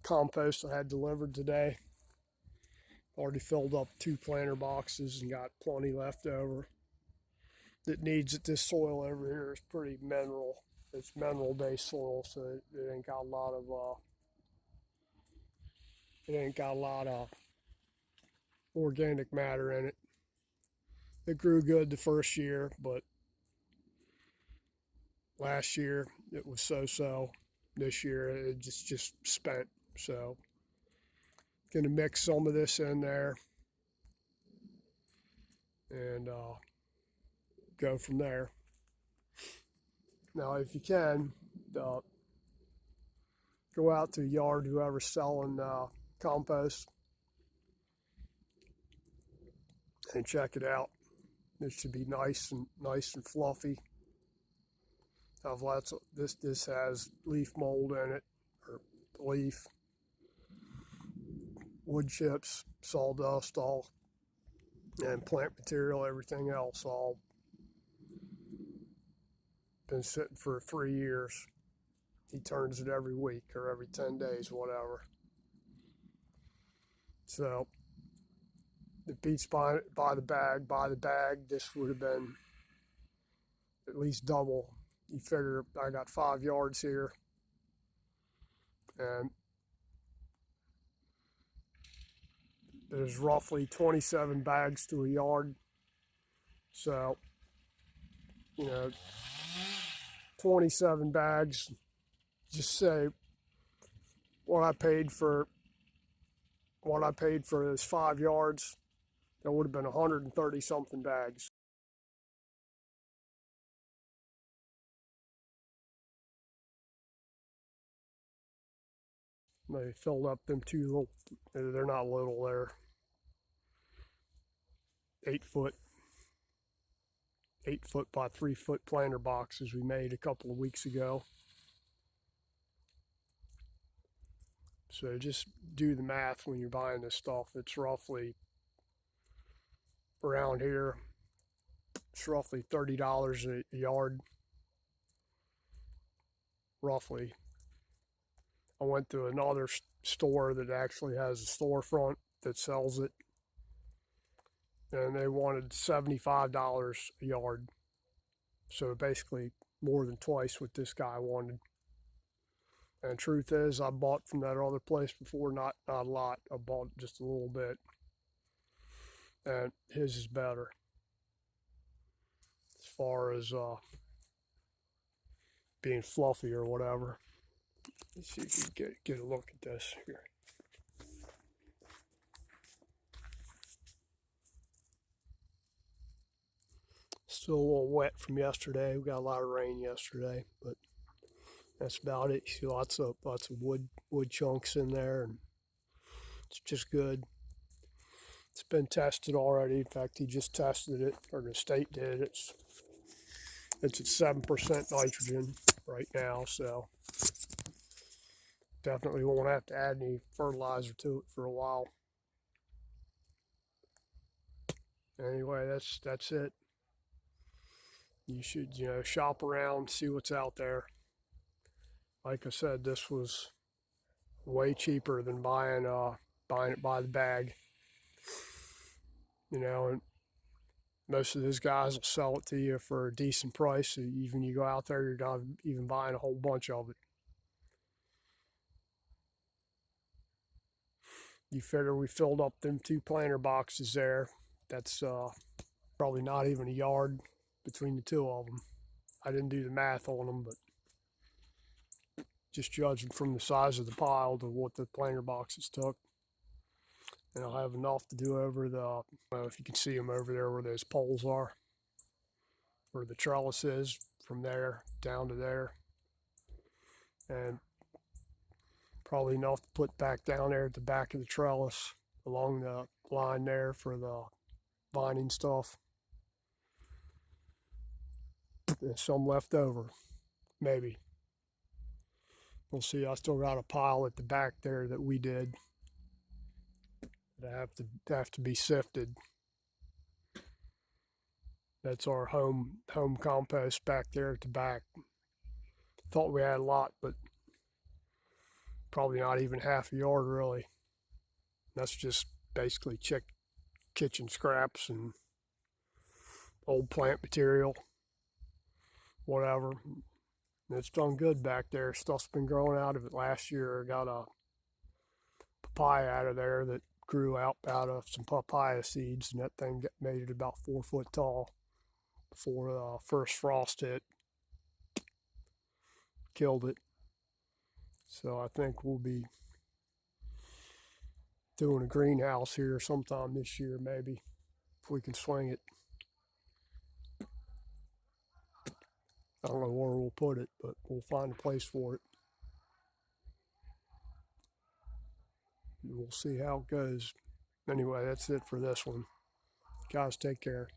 compost I had delivered today. Already filled up 2 planter boxes and got plenty left over. It needs it. This soil over here is pretty mineral. It's mineral based soil, so it ain't got a lot of organic matter in it. It grew good the first year, but last year it was so. This year it just spent. So gonna mix some of this in there and go from there. Now, if you can, go out to a yard, whoever's selling compost, and check it out. It should be nice and fluffy. Have lots of this has leaf mold in it, or leaf, wood chips, sawdust, all, and plant material, everything else, all been sitting for 3 years. He turns it every week or every 10 days, whatever. So the Pete's by the bag, this would have been at least double. You figure I got 5 yards here, and there's roughly 27 bags to a yard. So, 27 bags, just say what I paid for those 5 yards, that would have been 130 something bags. They filled up them 2 little, they're not little, they're 8 foot 8 foot by 3 foot planter boxes we made a couple of weeks ago. So just do the math when you're buying this stuff. It's roughly around here, it's roughly $30 a yard, roughly. I went to another store that actually has a storefront that sells it, and they wanted $75 a yard. So basically more than twice what this guy wanted. And truth is, I bought from that other place before, not a lot. I bought just a little bit, and his is better as far as being fluffy or whatever. Let's see if you can get a look at this here. Still a little wet from yesterday. We got a lot of rain yesterday, but that's about it. You see lots of wood chunks in there, and it's just good. It's been tested already. In fact, he just tested it, or the state did. It's at 7% nitrogen right now, so definitely won't have to add any fertilizer to it for a while. Anyway, that's it. You should shop around, see what's out there. Like I said, this was way cheaper than buying it by the bag. And most of those guys will sell it to you for a decent price. So even you go out there, you're not even buying a whole bunch of it. You figure we filled up them 2 planter boxes there. That's probably not even a yard between the 2 of them. I didn't do the math on them, but just judging from the size of the pile to what the planter boxes took. And I'll have enough to do over the, if you can see them over there where those poles are, where the trellis is, from there down to there. And probably enough to put back down there at the back of the trellis along the line there for the vining stuff. And some left over, maybe. We'll see. I still got a pile at the back there that we did that have to be sifted. That's our home compost back there at the back. Thought we had a lot, but Probably not even half a yard really. That's just basically kitchen scraps and old plant material, whatever. And it's done good back there. Stuff's been growing out of it. Last year I got a papaya out of there that grew out of some papaya seeds, and that thing made it about 4 foot tall before the first frost hit, killed it. So I think we'll be doing a greenhouse here sometime this year, maybe, if we can swing it. I don't know where we'll put it, but we'll find a place for it. We'll see how it goes. Anyway, that's it for this one. Guys, take care.